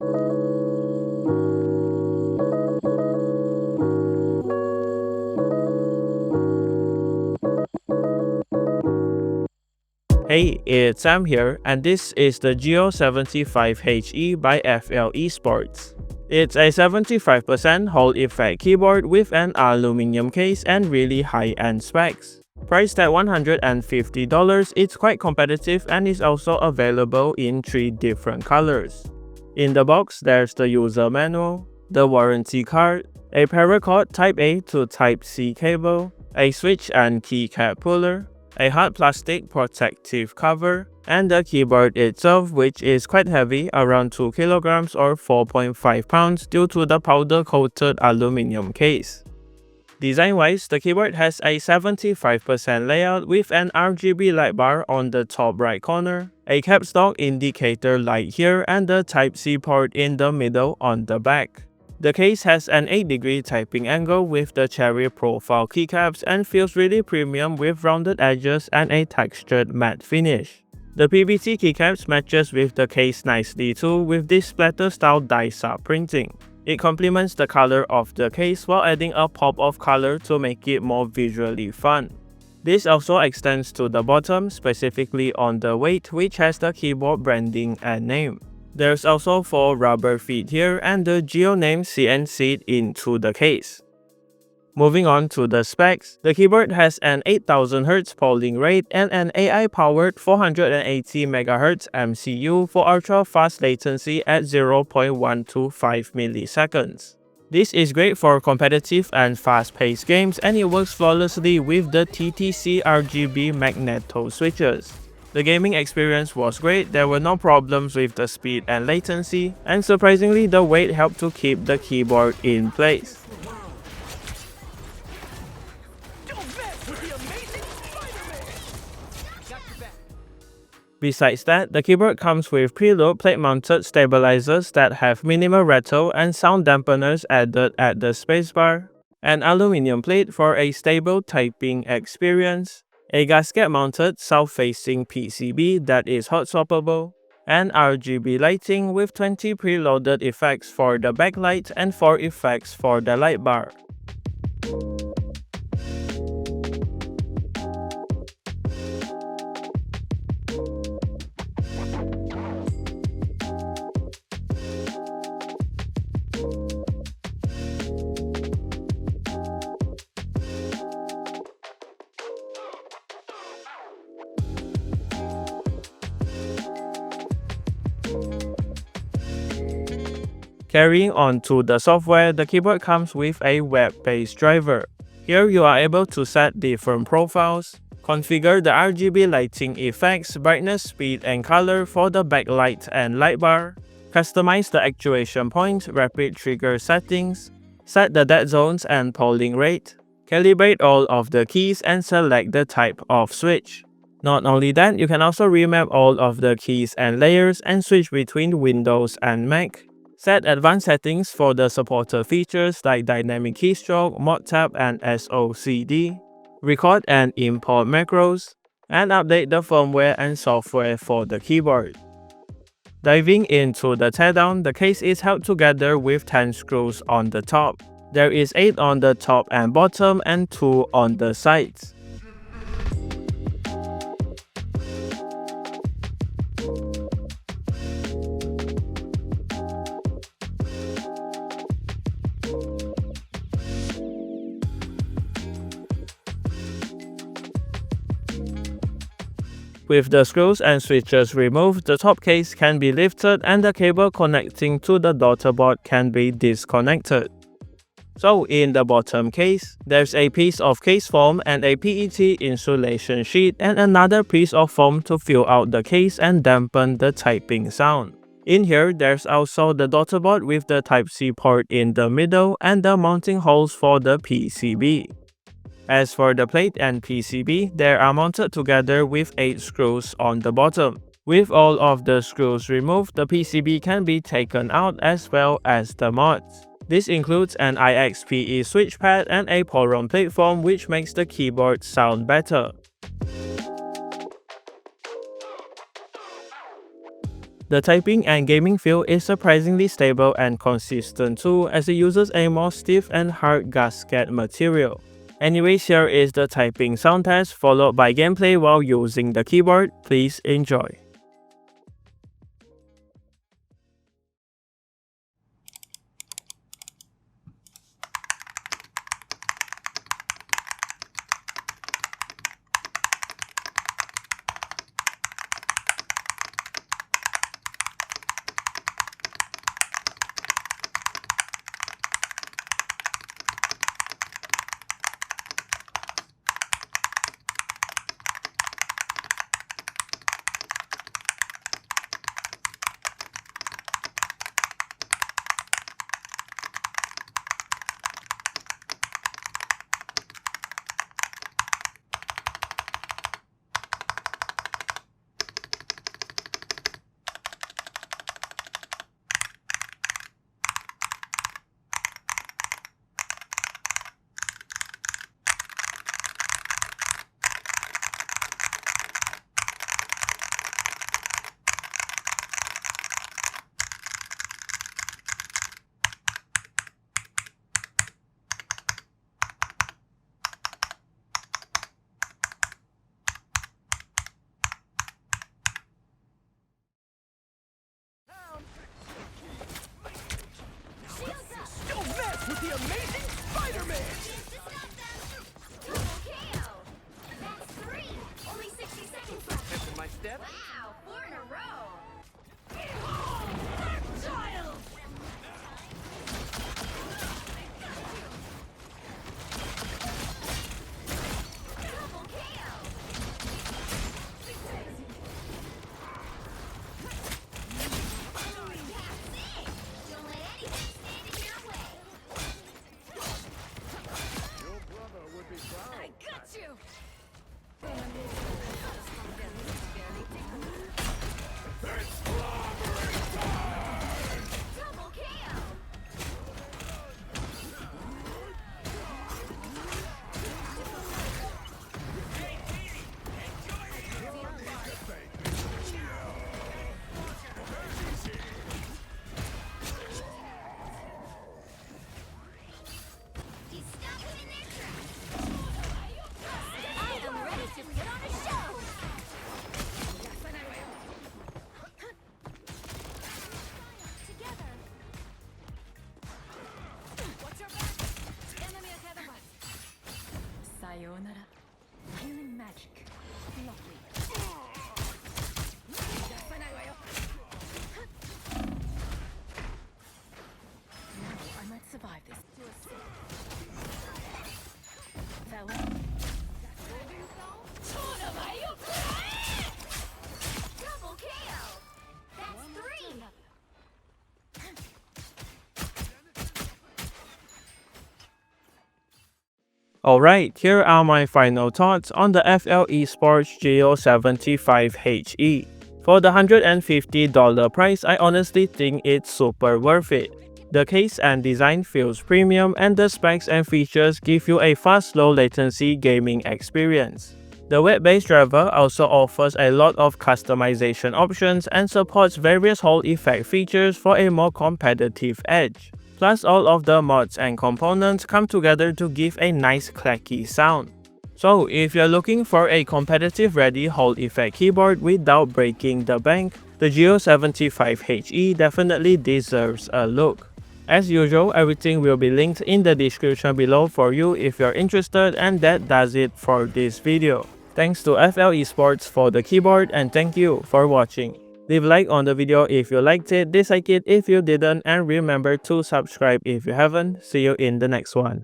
Hey, it's Sam here, and this is the Geo75 HE by FL-Esports. It's a 75% Hall effect keyboard with an aluminum case and really high-end specs. Priced at $150, it's quite competitive and is also available in 3 different colors. In the box, there's the user manual, the warranty card, a paracord Type-A to Type-C cable, a switch and keycap puller, a hard plastic protective cover, and the keyboard itself, which is quite heavy, around 2 kg or 4.5 pounds due to the powder-coated aluminum case. Design-wise, the keyboard has a 75% layout with an RGB light bar on the top right corner, a caps lock indicator light here, and the Type-C port in the middle on the back. The case has an 8-degree typing angle with the cherry profile keycaps and feels really premium with rounded edges and a textured matte finish. The PVC keycaps matches with the case nicely too with this splatter-style die-sub printing. It complements the color of the case while adding a pop of color to make it more visually fun. This also extends to the bottom, specifically on the weight, which has the keyboard branding and name. There's also 4 rubber feet here and the Geo name CNC'd into the case. Moving on to the specs, the keyboard has an 8000Hz polling rate and an AI-powered 480MHz MCU for ultra-fast latency at 0.125 milliseconds. This is great for competitive and fast-paced games, and it works flawlessly with the TTC RGB magneto switches. The gaming experience was great, there were no problems with the speed and latency, and surprisingly the weight helped to keep the keyboard in place. Besides that, the keyboard comes with preload plate-mounted stabilizers that have minimal rattle and sound dampeners added at the spacebar, an aluminum plate for a stable typing experience, a gasket-mounted south-facing PCB that is hot-swappable, and RGB lighting with 20 preloaded effects for the backlight and 4 effects for the light bar. Carrying on to the software, the keyboard comes with a web-based driver. Here you are able to set different profiles, configure the RGB lighting effects, brightness, speed, and color for the backlight and light bar, customize the actuation point, rapid trigger settings, set the dead zones and polling rate, calibrate all of the keys, and select the type of switch. Not only that, you can also remap all of the keys and layers and switch between Windows and Mac. Set advanced settings for the supported features like dynamic keystroke, mod tab, and SOCD. Record and import macros, and update the firmware and software for the keyboard. Diving into the teardown, the case is held together with 10 screws on the top. There is 8 on the top and bottom and 2 on the sides. With the screws and switches removed, the top case can be lifted and the cable connecting to the daughterboard can be disconnected. So in the bottom case, there's a piece of case foam and a PET insulation sheet and another piece of foam to fill out the case and dampen the typing sound. In here, there's also the daughterboard with the Type-C port in the middle and the mounting holes for the PCB. As for the plate and PCB, they are mounted together with 8 screws on the bottom. With all of the screws removed, the PCB can be taken out as well as the mods. This includes an IXPE switch pad and a Poron platform, which makes the keyboard sound better. The typing and gaming feel is surprisingly stable and consistent too, as it uses a more stiff and hard gasket material. Anyways, here is the typing sound test followed by gameplay while using the keyboard. Please enjoy. The amazing Spider-Man! That's 3! Only 60 seconds left. Catching my step? Wow, 4 in a row! Double KO! Don't let anything stand in your way. Your brother would be proud. I got you! Double KO! He's stopped them in their tracks. I am ready to put on a show. Together. What's your back? Enemy ahead of us. Sayonara. Healing magic. Lovely. I might survive this. Farewell. Double KO! That's 3! Alright, here are my final thoughts on the FL-Esports Geo75 HE. For the $150 price, I honestly think it's super worth it. The case and design feels premium, and the specs and features give you a fast, low latency gaming experience. The web-based driver also offers a lot of customization options and supports various Hall effect features for a more competitive edge. Plus, all of the mods and components come together to give a nice clacky sound. So, if you're looking for a competitive-ready Hall effect keyboard without breaking the bank, the Geo75 HE definitely deserves a look. As usual, everything will be linked in the description below for you if you're interested, and that does it for this video. Thanks to FL-Esports for the keyboard, and thank you for watching. Leave a like on the video if you liked it, dislike it if you didn't, and remember to subscribe if you haven't. See you in the next one.